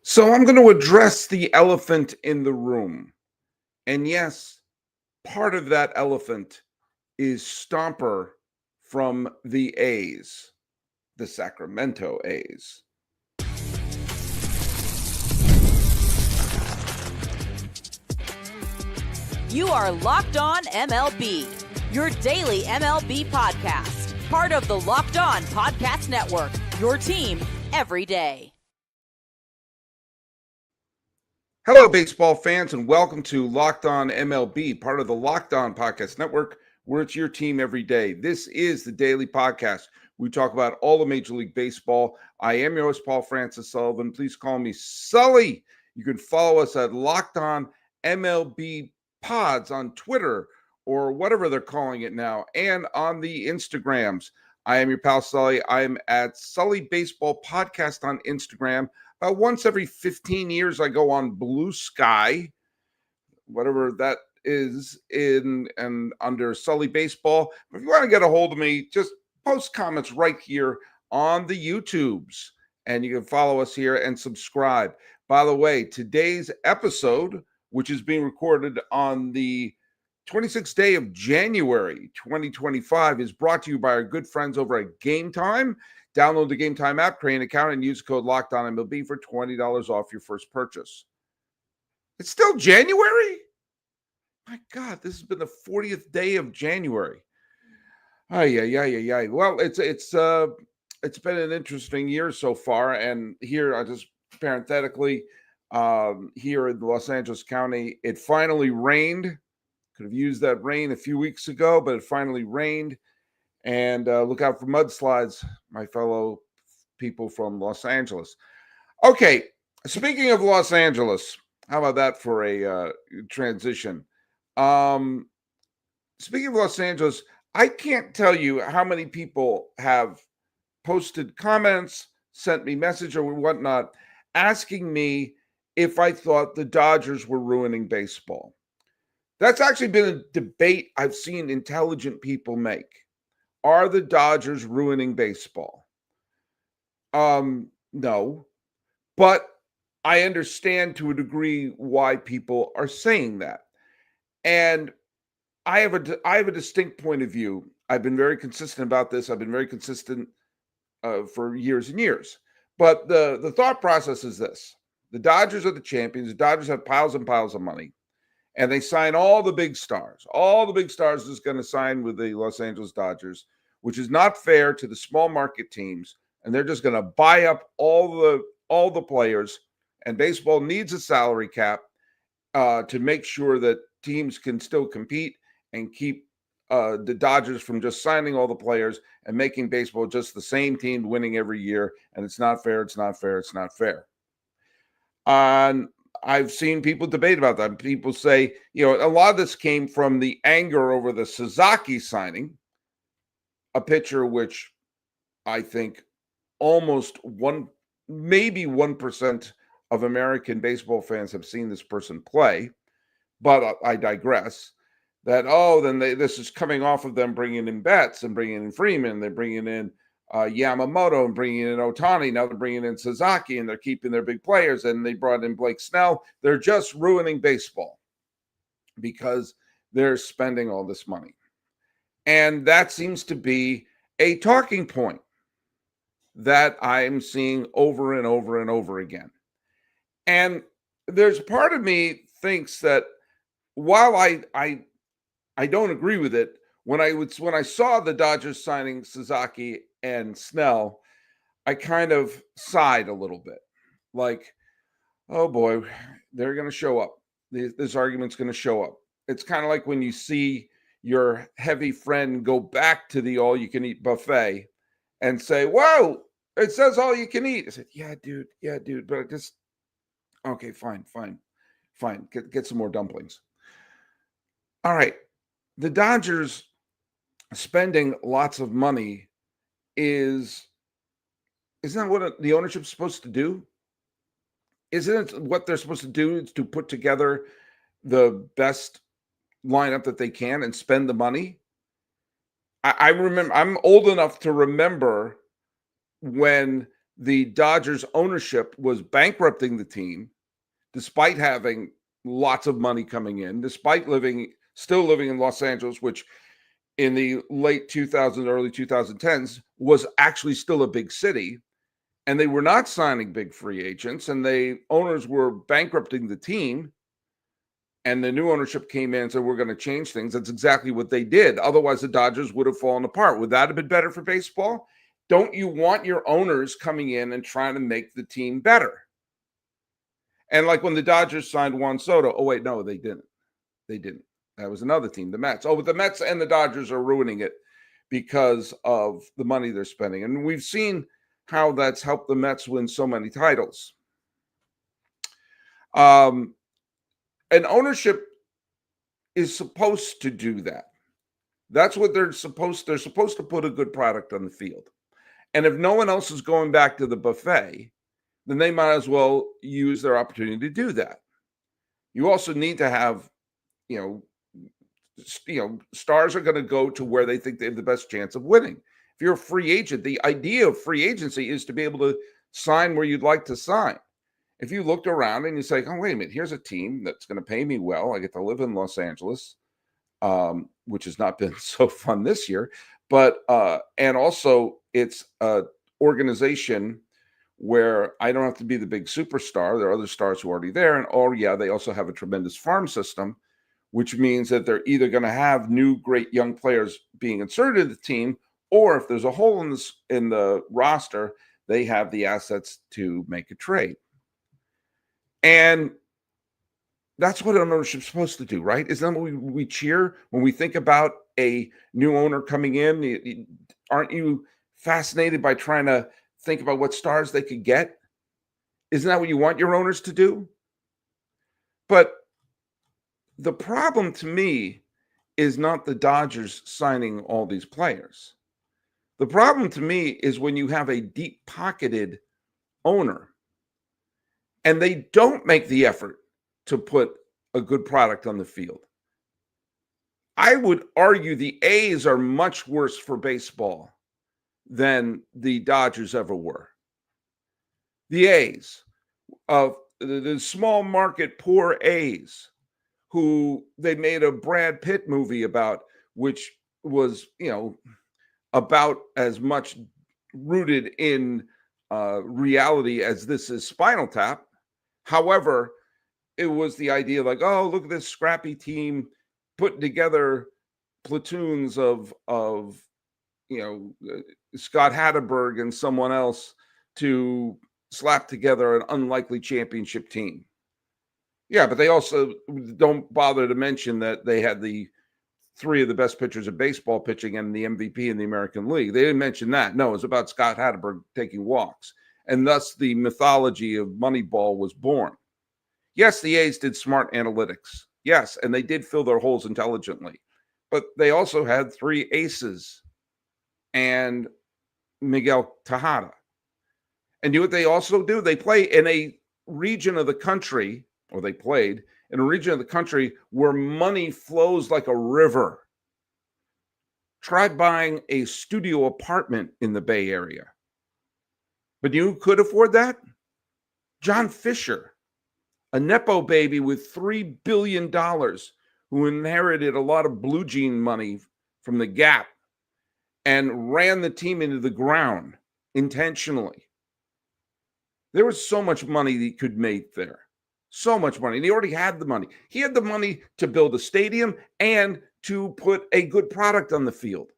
So I'm going to address the elephant in the room. And yes, part of that elephant is Stomper from the A's, the Sacramento A's. You are Locked On MLB, your daily MLB podcast, part of the Locked On Podcast Network, your team every day. Hello, baseball fans, and welcome to Locked On MLB, part of the Locked On Podcast Network, where it's your team every day. This is the daily podcast. We talk about all of Major League Baseball. I am your host, Paul Francis Sullivan. Please call me Sully. You can follow us at Locked On MLB Pods on Twitter or whatever they're calling it now, and on the Instagrams. I am your pal Sully. I am at Sully Baseball Podcast on Instagram. Once every 15 years, I go on Blue Sky, whatever that is, in and under Sully Baseball. If you want to get a hold of me, just post comments right here on the YouTubes, and you can follow us here and subscribe. By the way, today's episode, which is being recorded on the 26th day of January 2025, is brought to you by our good friends over at GameTime. Download the GameTime app, create an account, and use code LOCKEDONMLB for $20 off your first purchase. It's still January? My God, this has been the 40th day of January. Well, it's been an interesting year so far, and here I just parenthetically, here in Los Angeles County, it finally rained. Could have used that rain a few weeks ago, but it finally rained. And look out for mudslides, my fellow people from Los Angeles. Okay, speaking of Los Angeles, how about that for a transition? Speaking of Los Angeles, I can't tell you how many people have posted comments, sent me message or whatnot, asking me if I thought the Dodgers were ruining baseball. That's actually been a debate I've seen intelligent people make. Are the Dodgers ruining baseball? No, but I understand to a degree why people are saying that. And I have a distinct point of view. I've been very consistent about this. I've been very consistent for years and years. But the thought process is this. The Dodgers are the champions. The Dodgers have piles and piles of money. And they sign all the big stars. All the big stars is going to sign with the Los Angeles Dodgers, which is not fair to the small market teams. And they're just going to buy up all the players. And baseball needs a salary cap to make sure that teams can still compete and keep the Dodgers from just signing all the players and making baseball just the same team winning every year. And it's not fair. It's not fair. It's not fair. And I've seen people debate about that. People say, a lot of this came from the anger over the Sasaki signing, a pitcher which I think almost maybe 1% of American baseball fans have seen this person play. But I digress. This is coming off of them bringing in Betts and bringing in Freeman. They're bringing in Yamamoto and bringing in Ohtani. Now they're bringing in Sasaki, and they're keeping their big players. And they brought in Blake Snell. They're just ruining baseball because they're spending all this money. And that seems to be a talking point that I'm seeing over and over and over again. And there's part of me thinks that while I don't agree with it, when I saw the Dodgers signing Sasaki and Snell, I kind of sighed a little bit. Like, oh boy, they're going to show up. This argument's going to show up. It's kind of like when you see your heavy friend go back to the all-you-can-eat buffet and say, whoa, it says all you can eat. I said, yeah, dude, but I just, okay, fine. Get some more dumplings. All right. The Dodgers spending lots of money isn't that what the ownership's supposed to do? Isn't it what they're supposed to do is to put together the best lineup that they can and spend the money? I remember, I'm old enough to remember when the Dodgers ownership was bankrupting the team despite having lots of money coming in, despite still living in Los Angeles, which in the late 2000s, early 2010s was actually still a big city. And they were not signing big free agents, and owners were bankrupting the team. And the new ownership came in and said, we're going to change things. That's exactly what they did. Otherwise, the Dodgers would have fallen apart. Would that have been better for baseball? Don't you want your owners coming in and trying to make the team better? And like when the Dodgers signed Juan Soto, oh, wait, no, they didn't. They didn't. That was another team, the Mets. Oh, but the Mets and the Dodgers are ruining it because of the money they're spending. And we've seen how that's helped the Mets win so many titles. And ownership is supposed to do that. That's what they're supposed to put a good product on the field. And if no one else is going back to the buffet, then they might as well use their opportunity to do that. You also need to have, stars are going to go to where they think they have the best chance of winning. If you're a free agent, the idea of free agency is to be able to sign where you'd like to sign. If you looked around and you say, oh, wait a minute, here's a team that's going to pay me well. I get to live in Los Angeles, which has not been so fun this year. But, and also it's an organization where I don't have to be the big superstar. There are other stars who are already there. And, they also have a tremendous farm system, which means that they're either going to have new, great young players being inserted in the team, or if there's a hole in the roster, they have the assets to make a trade. And that's what an ownership's supposed to do, right? Isn't that what we cheer when we think about a new owner coming in? Aren't you fascinated by trying to think about what stars they could get? Isn't that what you want your owners to do? But the problem to me is not the Dodgers signing all these players. The problem to me is when you have a deep-pocketed owner and they don't make the effort to put a good product on the field. I would argue the A's are much worse for baseball than the Dodgers ever were. The A's, the small market poor A's, who they made a Brad Pitt movie about, which was, about as much rooted in reality as this is Spinal Tap. However, it was the idea like, oh, look at this scrappy team putting together platoons of Scott Hatterberg and someone else to slap together an unlikely championship team. Yeah, but they also don't bother to mention that they had the three of the best pitchers of baseball pitching and the MVP in the American League. They didn't mention that. No, it was about Scott Hatterberg taking walks. And thus the mythology of Moneyball was born. Yes, the A's did smart analytics. Yes, and they did fill their holes intelligently. But they also had three aces and Miguel Tejada. And you know what they also do? They play in a region of the country, or they played in a region of the country where money flows like a river. Try buying a studio apartment in the Bay Area. But you could afford that? John Fisher, a Nepo baby with $3 billion who inherited a lot of blue jean money from the Gap and ran the team into the ground intentionally. There was so much money that he could make there. So much money. And he already had the money. He had the money to build a stadium and to put a good product on the field.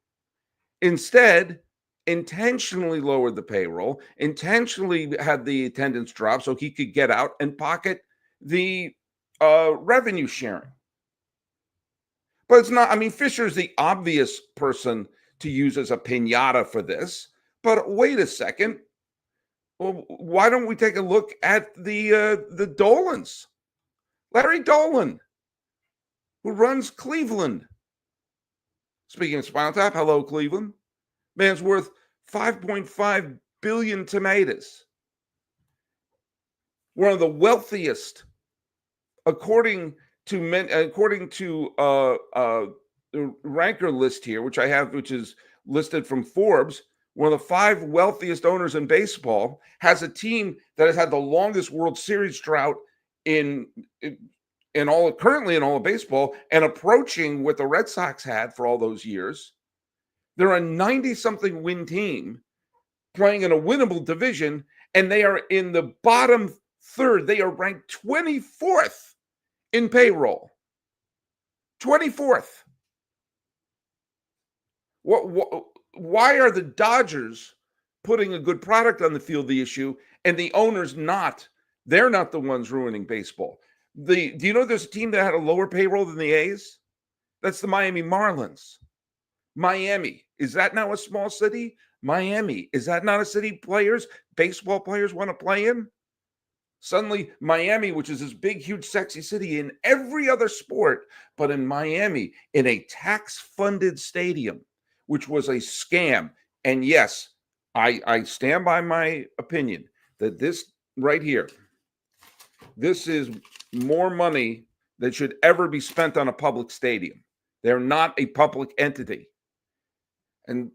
Instead, intentionally lowered the payroll, intentionally had the attendance drop so he could get out and pocket the revenue sharing. But it's not, Fisher's the obvious person to use as a piñata for this. But wait a second. Well, why don't we take a look at the Dolans? Larry Dolan, who runs Cleveland. Speaking of Spinal Tap, hello, Cleveland. Man's worth 5.5 billion tomatoes. One of the wealthiest, according to the ranker list here, which I have, which is listed from Forbes, one of the 5 wealthiest owners in baseball, has a team that has had the longest World Series drought in currently in all of baseball, and approaching what the Red Sox had for all those years. They're a 90-something win team playing in a winnable division, and they are in the bottom third. They are ranked 24th in payroll. 24th. Why are the Dodgers putting a good product on the field, the issue, and the owners not? They're not the ones ruining baseball. Do you know there's a team that had a lower payroll than the A's? That's the Miami Marlins. Miami, is that now a small city? Miami, is that not a city baseball players want to play in? Suddenly, Miami, which is this big, huge, sexy city in every other sport, but in Miami, in a tax-funded stadium, which was a scam. And yes, I stand by my opinion that this right here, this is more money that should ever be spent on a public stadium. They're not a public entity. And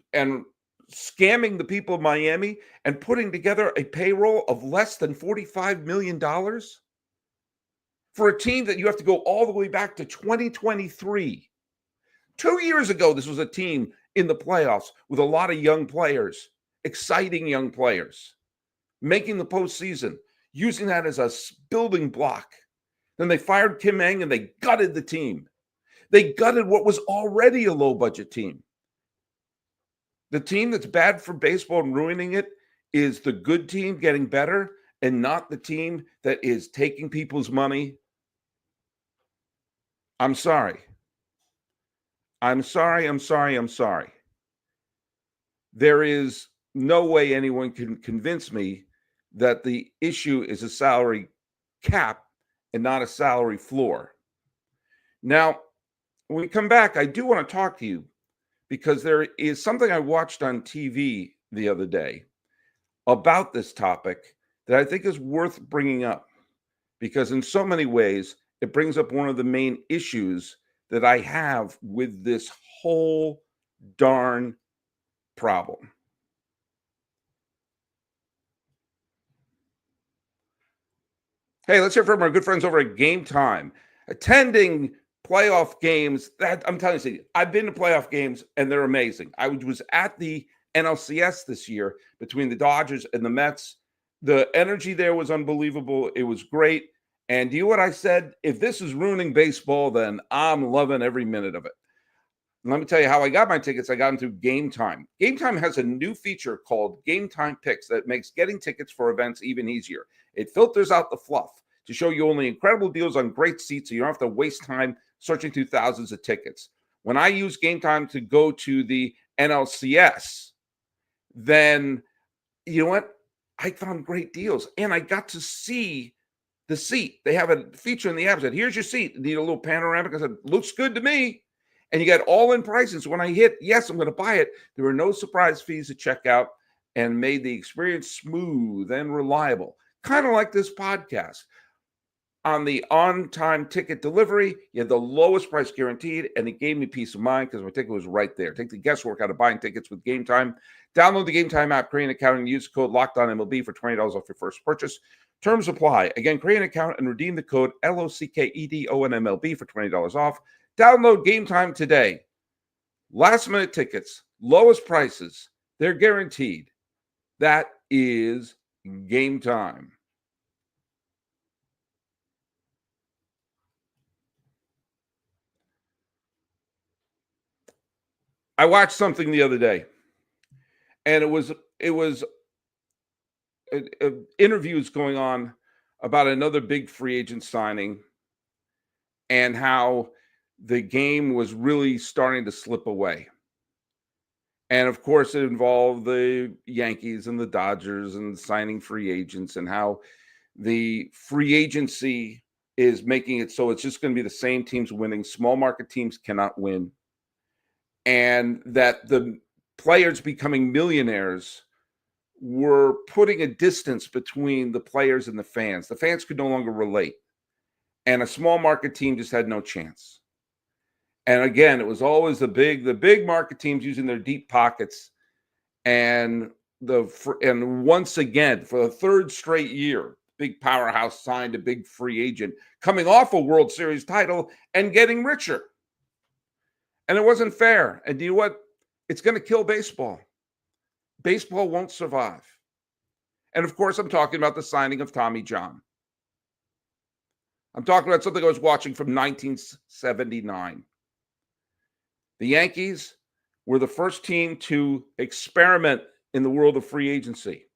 scamming the people of Miami and putting together a payroll of less than $45 million for a team that you have to go all the way back to 2023. 2 years ago, this was a team in the playoffs with a lot of young players, exciting young players, making the postseason, using that as a building block. Then they fired Kim Eng and they gutted the team. They gutted what was already a low-budget team. The team that's bad for baseball and ruining it is the good team getting better, and not the team that is taking people's money. I'm sorry. I'm sorry. There is no way anyone can convince me that the issue is a salary cap and not a salary floor. Now, when we come back, I do want to talk to you because there is something I watched on TV the other day about this topic that I think is worth bringing up, because in so many ways, it brings up one of the main issues that I have with this whole darn problem. Hey, let's hear from our good friends over at GameTime. Attending playoff games, that I'm telling you, I've been to playoff games and they're amazing. I was at the NLCS this year between the Dodgers and the Mets. The energy there was unbelievable. It was great. And do you know what I said? If this is ruining baseball, then I'm loving every minute of it. And let me tell you how I got my tickets. I got them through GameTime. GameTime has a new feature called GameTime Picks that makes getting tickets for events even easier. It filters out the fluff to show you only incredible deals on great seats, so you don't have to waste time searching through thousands of tickets. When I use GameTime to go to the NLCS, then you know what? I found great deals, and I got to see the seat. They have a feature in the app that said, here's your seat. Need a little panoramic. I said, looks good to me. And you get all in pricing. So when I hit, yes, I'm going to buy it, there were no surprise fees at checkout and made the experience smooth and reliable. Kind of like this podcast. On the on-time ticket delivery, you had the lowest price guaranteed, and it gave me peace of mind because my ticket was right there. Take the guesswork out of buying tickets with GameTime. Download the GameTime app, create an account, and use the code LOCKEDONMLB for $20 off your first purchase. Terms apply. Again, create an account and redeem the code LOCKEDONMLB for $20 off. Download GameTime today. Last-minute tickets, lowest prices, they're guaranteed. That is GameTime. I watched something the other day, and it was interviews going on about another big free agent signing and how the game was really starting to slip away. And of course, it involved the Yankees and the Dodgers and signing free agents, and how the free agency is making it so it's just going to be the same teams winning. Small market teams cannot win. And that the players becoming millionaires were putting a distance between the players and the fans. The fans could no longer relate. And a small market team just had no chance. And again, it was always the big market teams using their deep pockets. And once again, for the third straight year, big powerhouse signed a big free agent coming off a World Series title and getting richer. And it wasn't fair. And do you know what? It's going to kill baseball. Baseball won't survive. And of course, I'm talking about the signing of Tommy John. I'm talking about something I was watching from 1979. The Yankees were the first team to experiment in the world of free agency.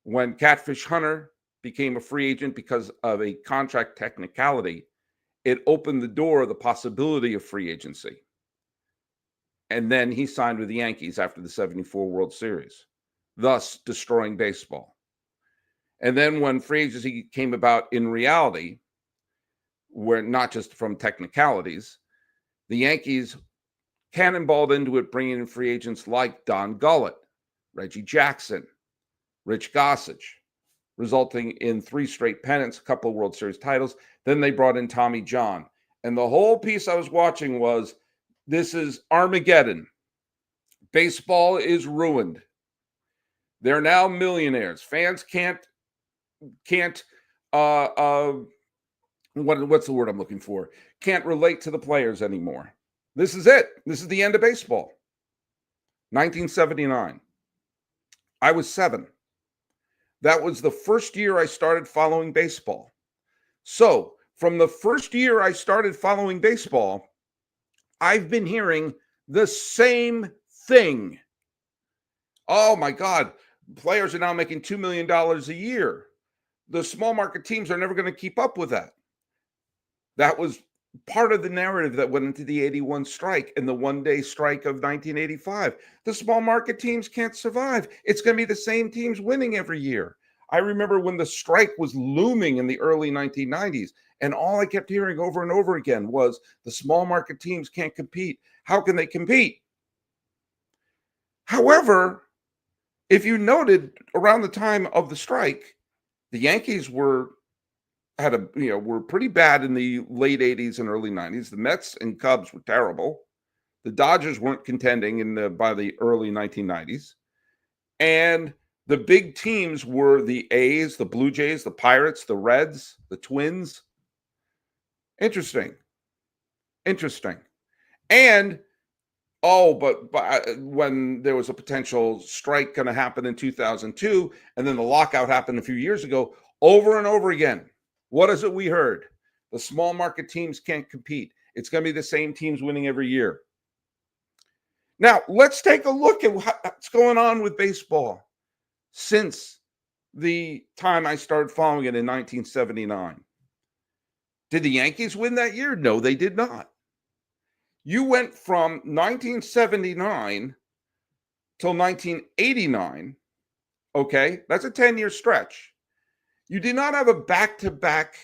When Catfish Hunter became a free agent because of a contract technicality, it opened the door of the possibility of free agency. And then he signed with the Yankees after the 74 World Series, thus destroying baseball. And then when free agency came about in reality, where not just from technicalities, the Yankees cannonballed into it, bringing in free agents like Don Gullett, Reggie Jackson, Rich Gossage, resulting in 3 straight pennants, a couple of World Series titles. Then they brought in Tommy John. And the whole piece I was watching was, this is Armageddon. Baseball is ruined. They're now millionaires. Fans what's the word I'm looking for? Can't relate to the players anymore. This is it. This is the end of baseball. 1979. I was 7. That was the first year I started following baseball. So, from the first year I started following baseball, I've been hearing the same thing. Oh my God, players are now making $2 million a year. The small market teams are never going to keep up with that. That was part of the narrative that went into the 81 strike and the one-day strike of 1985. The small market teams can't survive. It's going to be the same teams winning every year. I remember when the strike was looming in the early 1990s, and all I kept hearing over and over again was the small market teams can't compete. How can they compete? However, if you noted around the time of the strike, the Yankees were pretty bad in the late 80s and early 90s. The Mets and Cubs were terrible. The Dodgers weren't contending by the early 1990s. And the big teams were the A's, the Blue Jays, the Pirates, the Reds, the Twins. Interesting. And but when there was a potential strike going to happen in 2002, and then the lockout happened a few years ago, over and over again, what is it we heard? The small market teams can't compete. It's going to be the same teams winning every year. Now, let's take a look at what's going on with baseball since the time I started following it in 1979. Did the Yankees win that year? No, they did not. You went from 1979 till 1989. Okay, that's a 10-year stretch. You did not have a back-to-back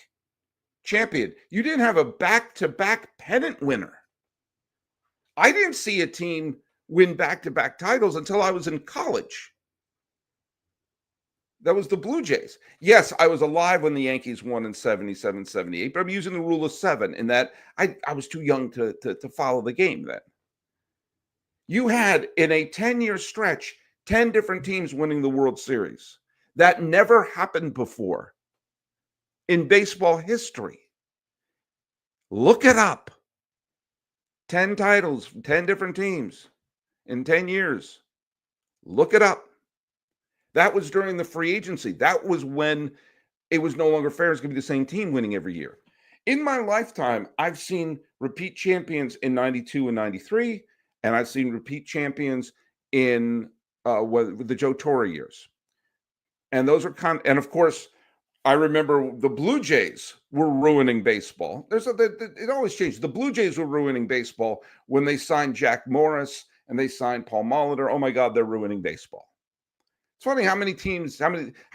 champion. You didn't have a back-to-back pennant winner. I didn't see a team win back-to-back titles until I was in college. That was the Blue Jays. Yes, I was alive when the Yankees won in 77, 78, but I'm using the rule of 7 in that I was too young to follow the game then. You had, in a 10-year stretch, 10 different teams winning the World Series. That never happened before in baseball history. Look it up. 10 titles from 10 different teams in 10 years. Look it up. That was during the free agency. That was when it was no longer fair. It's going to be the same team winning every year. In my lifetime, I've seen repeat champions in 92 and 93, and I've seen repeat champions in with the Joe Torre years. And those are and of course, I remember the Blue Jays were ruining baseball. It always changed. The Blue Jays were ruining baseball when they signed Jack Morris and they signed Paul Molitor. Oh my God, they're ruining baseball. It's funny how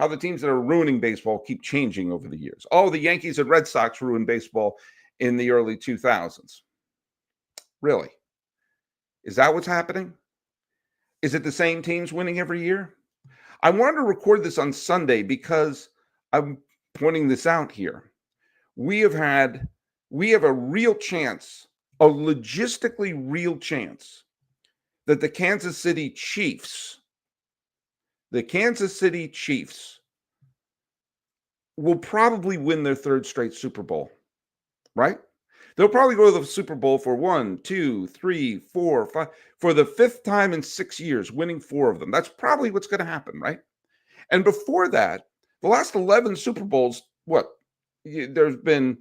the teams that are ruining baseball keep changing over the years. Oh, the Yankees and Red Sox ruined baseball in the early 2000s. Really? Is that what's happening? Is it the same teams winning every year? I wanted to record this on Sunday because I'm pointing this out here. We have a real chance, a logistically real chance, that the Kansas City Chiefs will probably win their third straight Super Bowl, right? They'll probably go to the Super Bowl for 1, 2, 3, 4, 5, for the fifth time in 6 years, winning 4 of them. That's probably what's going to happen, right? And before that, the last 11 Super Bowls, there's been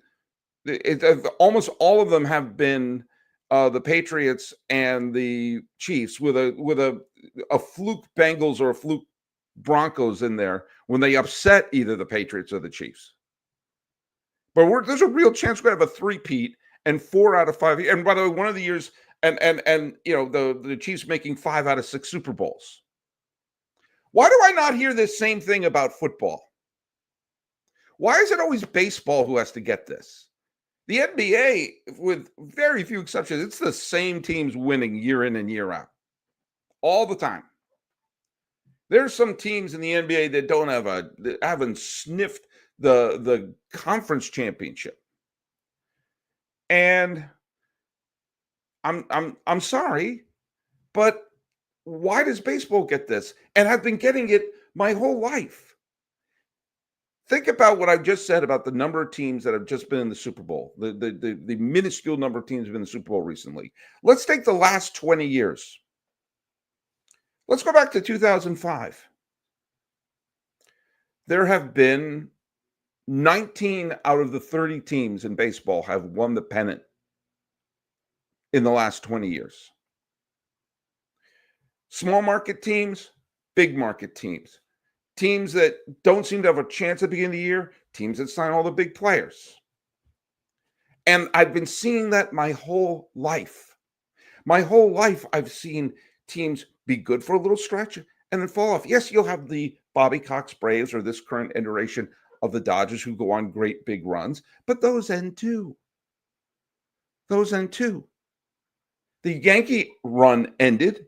almost all of them have been the Patriots and the Chiefs with a fluke Bengals or a fluke Broncos in there when they upset either the Patriots or the Chiefs. But there's a real chance we're going to have a three-peat and 4 out of 5. And by the way, one of the years, and the Chiefs making 5 out of 6 Super Bowls. Why do I not hear this same thing about football? Why is it always baseball who has to get this? The NBA, with very few exceptions, it's the same teams winning year in and year out, all the time. There's some teams in the NBA that haven't sniffed the conference championship. And I'm sorry, but why does baseball get this? And I've been getting it my whole life. Think about what I've just said about the number of teams that have just been in the Super Bowl, the minuscule number of teams have been in the Super Bowl recently. Let's take the last 20 years. Let's go back to 2005. There have been 19 out of the 30 teams in baseball have won the pennant in the last 20 years. Small market teams, big market teams. Teams that don't seem to have a chance at the beginning of the year, teams that sign all the big players. And I've been seeing that my whole life. My whole life, I've seen teams be good for a little stretch and then fall off. Yes, you'll have the Bobby Cox Braves or this current iteration of the Dodgers who go on great big runs, but those end too. Those end too. The Yankee run ended,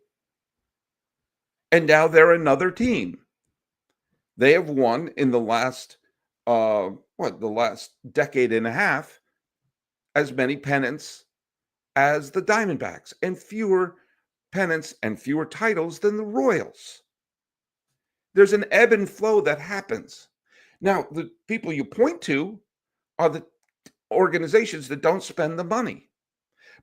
and now they're another team. They have won in the last, the last decade and a half, as many pennants as the Diamondbacks, and fewer pennants and fewer titles than the Royals. There's an ebb and flow that happens. Now, the people you point to are the organizations that don't spend the money.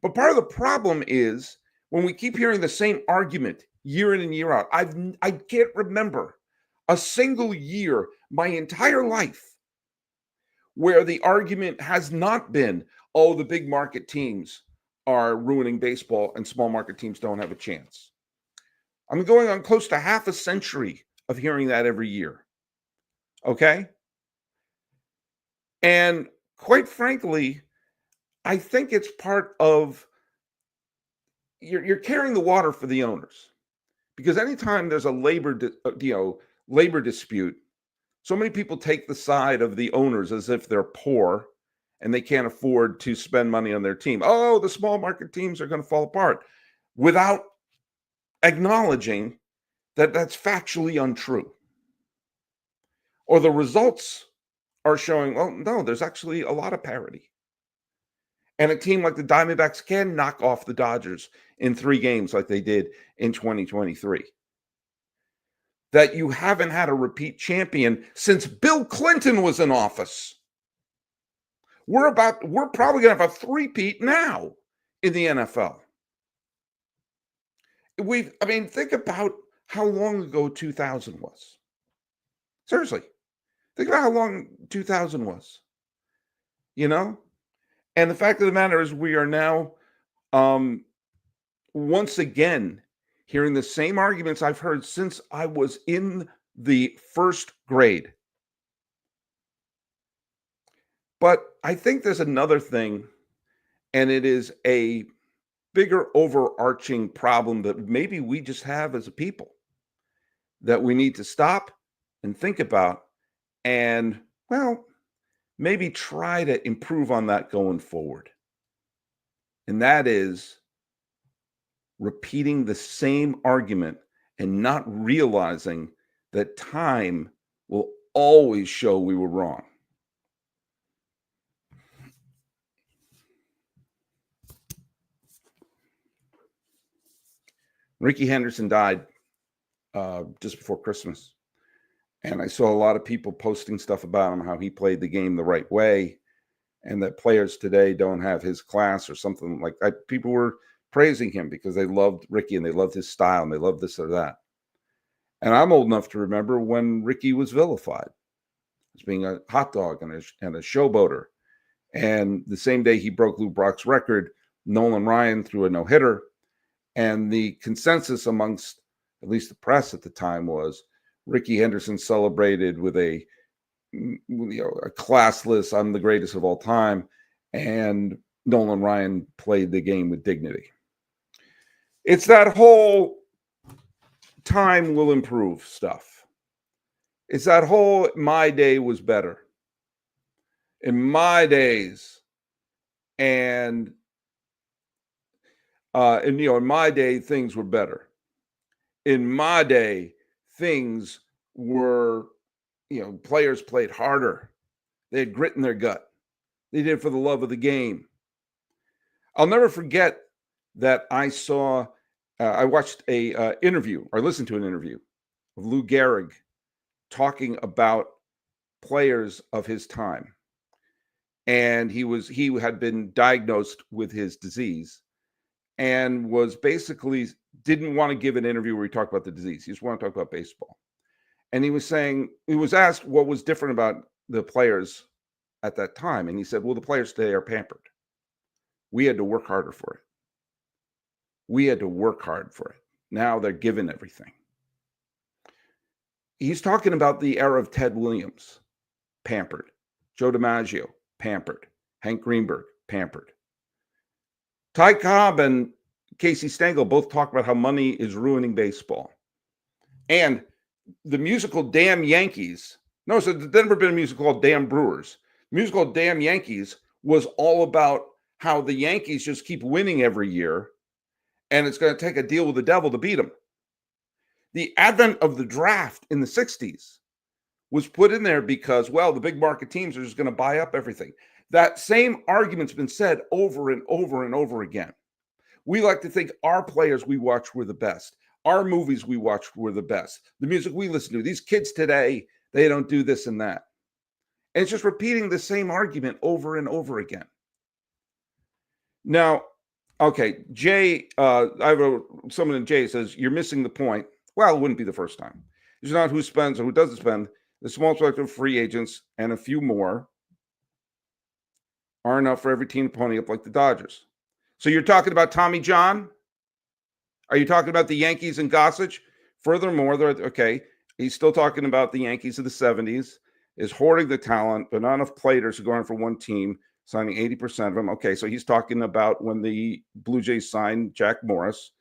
But part of the problem is when we keep hearing the same argument year in and year out. I can't remember a single year my entire life where the argument has not been, oh, the big market teams are ruining baseball and small market teams don't have a chance. I'm going on close to half a century of hearing that every year. Okay? And quite frankly, I think it's part of you're carrying the water for the owners. Because anytime there's a labor dispute, so many people take the side of the owners as if they're poor and they can't afford to spend money on their team. Oh, the small market teams are going to fall apart without acknowledging that that's factually untrue. Or the results are showing, well, no, there's actually a lot of parity. And a team like the Diamondbacks can knock off the Dodgers in 3 games like they did in 2023. That you haven't had a repeat champion since Bill Clinton was in office. We're probably going to have a three-peat now in the NFL. Think about how long ago 2000 was. Seriously. Think about how long 2000 was. You know? And the fact of the matter is we are now once again hearing the same arguments I've heard since I was in the first grade. But I think there's another thing, and it is a bigger overarching problem that maybe we just have as a people that we need to stop and think about and, well, maybe try to improve on that going forward. And that is repeating the same argument and not realizing that time will always show we were wrong. Ricky Henderson died just before Christmas. And I saw a lot of people posting stuff about him, how he played the game the right way, and that players today don't have his class or something like that. People were praising him because they loved Ricky and they loved his style and they loved this or that. And I'm old enough to remember when Ricky was vilified as being a hot dog and a showboater. And the same day he broke Lou Brock's record, Nolan Ryan threw a no-hitter. And the consensus amongst at least the press at the time was Ricky Henderson celebrated with a classless, I'm the greatest of all time, and Nolan Ryan played the game with dignity. It's that whole time will improve stuff. It's that whole my day was better. In my days, and in my day, things were better. In my day, things were, players played harder. They had grit in their gut. They did it for the love of the game. I'll never forget that I watched a interview, or listened to an interview of Lou Gehrig talking about players of his time. And he had been diagnosed with his disease and was basically didn't want to give an interview where he talked about the disease. He just wanted to talk about baseball. And he was asked what was different about the players at that time. And he said, well, the players today are pampered. We had to work harder for it. We had to work hard for it. Now they're given everything. He's talking about the era of Ted Williams, pampered. Joe DiMaggio, pampered. Hank Greenberg, pampered. Ty Cobb and Casey Stengel both talk about how money is ruining baseball. And the musical Damn Yankees, no, so there's never been a musical called Damn Brewers. The musical Damn Yankees was all about how the Yankees just keep winning every year, and it's going to take a deal with the devil to beat them. The advent of the draft in the 60s was put in there because, well, the big market teams are just going to buy up everything. That same argument's been said over and over and over again. We like to think our players we watch were the best. Our movies we watched were the best. The music we listen to. These kids today, they don't do this and that. And it's just repeating the same argument over and over again. Now, okay, Jay, someone in Jay says, you're missing the point. Well, it wouldn't be the first time. It's not who spends or who doesn't spend. The small selection of free agents and a few more are enough for every team to pony up like the Dodgers. So you're talking about Tommy John? Are you talking about the Yankees and Gossage? Furthermore, he's still talking about the Yankees of the 70s, is hoarding the talent, but not enough players to go on for one team, signing 80% of them. Okay, so he's talking about when the Blue Jays signed Jack Morris.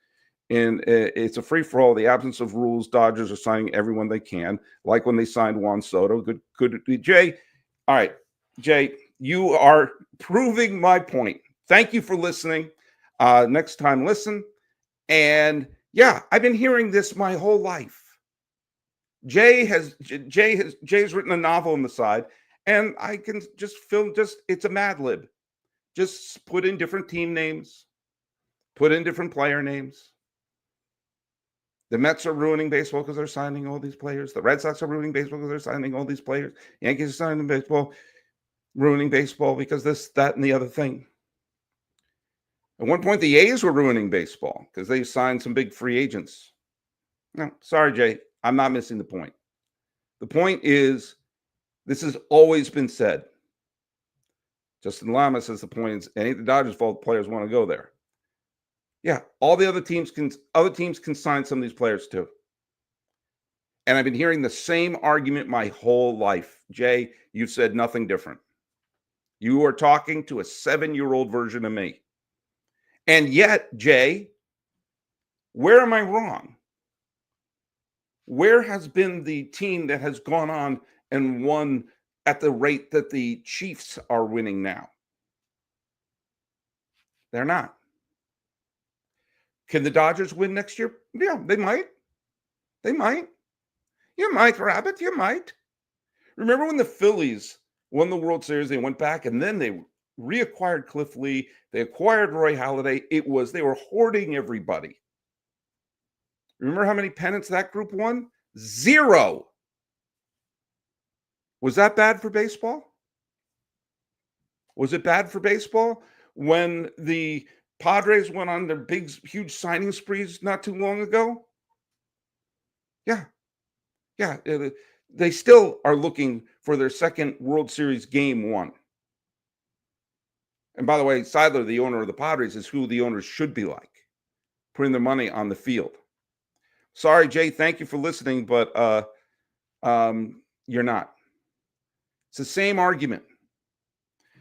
And it's a free-for-all. The absence of rules, Dodgers are signing everyone they can, like when they signed Juan Soto. Good. Jay, all right, Jay, you are proving my point. Thank you for listening. Next time, listen. And yeah, I've been hearing this my whole life. Jay's written a novel on the side, and I can just it's a Mad Lib. Just put in different team names, put in different player names. The Mets are ruining baseball because they're signing all these players. The Red Sox are ruining baseball because they're signing all these players. Yankees are signing baseball, ruining baseball because this, that, and the other thing. At one point, the A's were ruining baseball because they signed some big free agents. No, sorry, Jay. I'm not missing the point. The point is, this has always been said. Justin Lama says the point is, it ain't the Dodgers' fault players want to go there. Yeah, all the other teams can sign some of these players too. And I've been hearing the same argument my whole life. Jay, you've said nothing different. You are talking to a 7-year-old version of me. And yet, Jay, where am I wrong? Where has been the team that has gone on and won at the rate that the Chiefs are winning now? They're not. Can the Dodgers win next year? Yeah, they might. They might. You might, Rabbit. You might. Remember when the Phillies won the World Series? They went back and then they reacquired Cliff Lee. They acquired Roy Halladay. They were hoarding everybody. Remember how many pennants that group won? 0. Was that bad for baseball? Was it bad for baseball when the Padres went on their big, huge signing sprees not too long ago? Yeah, yeah. They still are looking for their second World Series game won. And by the way, Seidler, the owner of the Padres, is who the owners should be like, putting their money on the field. Sorry, Jay. Thank you for listening, but you're not. It's the same argument.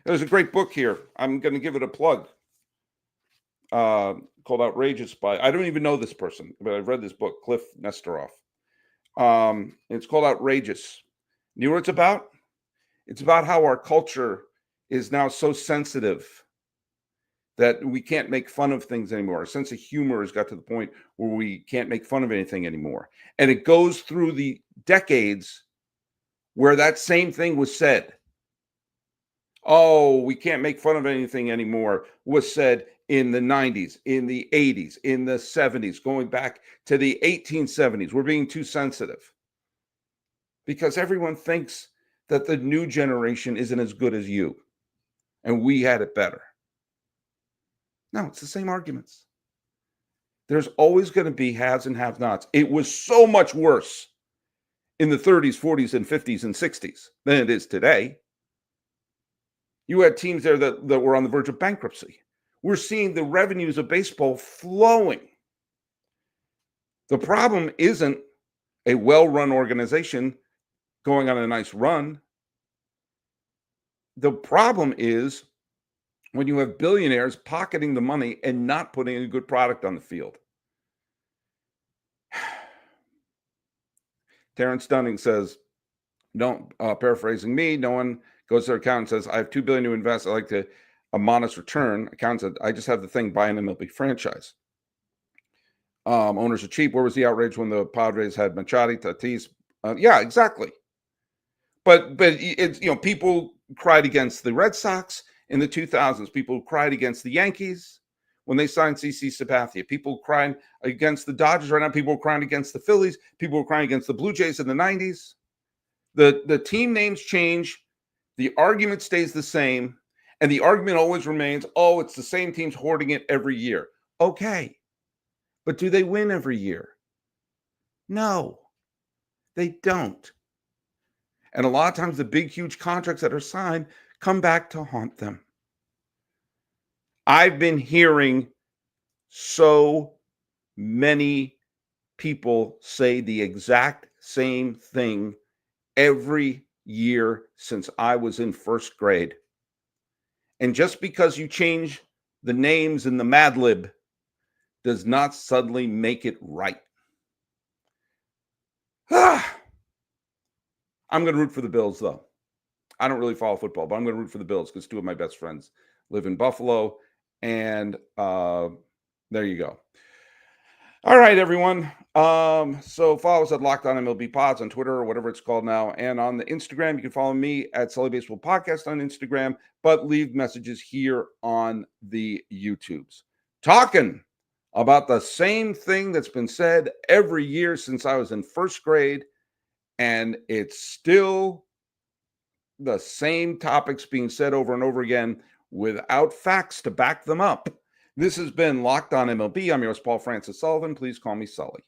There's a great book here. I'm going to give it a plug. Called Outrageous by, I don't even know this person, but I've read this book, Cliff Nesteroff. It's called Outrageous. You know what it's about? It's about how our culture is now so sensitive that we can't make fun of things anymore. Our sense of humor has got to the point where we can't make fun of anything anymore. And it goes through the decades where that same thing was said. Oh, we can't make fun of anything anymore was said in the 90s, in the 80s, in the 70s, going back to the 1870s. We're being too sensitive because everyone thinks that the new generation isn't as good as you and we had it better. No, it's the same arguments. There's always going to be haves and have-nots. It was so much worse in the 30s, 40s, and 50s and 60s than it is today. You had teams there that were on the verge of bankruptcy. We're seeing the revenues of baseball flowing. The problem isn't a well-run organization going on a nice run. The problem is when you have billionaires pocketing the money and not putting a good product on the field. Terrence Dunning says, paraphrasing me, no one goes to their accountant and says, I have $2 billion to invest. I like a modest return. Accountant said, I just have the thing, buy an MLB franchise. Owners are cheap. Where was the outrage when the Padres had Machado, Tatis? Yeah, exactly. But it's, people cried against the Red Sox in the 2000s. People cried against the Yankees when they signed CC Sabathia. People crying against the Dodgers right now. People were crying against the Phillies. People were crying against the Blue Jays in the 90s. The team names change. The argument stays the same. And the argument always remains, oh, it's the same teams hoarding it every year. Okay. But do they win every year? No, they don't. And a lot of times the big, huge contracts that are signed come back to haunt them. I've been hearing so many people say the exact same thing every year since I was in first grade. And just because you change the names in the Mad Lib does not suddenly make it right. I'm going to root for the Bills, though. I don't really follow football, but I'm going to root for the Bills because 2 of my best friends live in Buffalo. And there you go. All right, everyone. So follow us at Locked On MLB Pods on Twitter or whatever it's called now. And on the Instagram, you can follow me at Sully Baseball Podcast on Instagram, but leave messages here on the YouTubes. Talking about the same thing that's been said every year since I was in first grade, and it's still the same topics being said over and over again without facts to back them up. This has been Locked On MLB. I'm yours, Paul Francis Sullivan. Please call me Sully.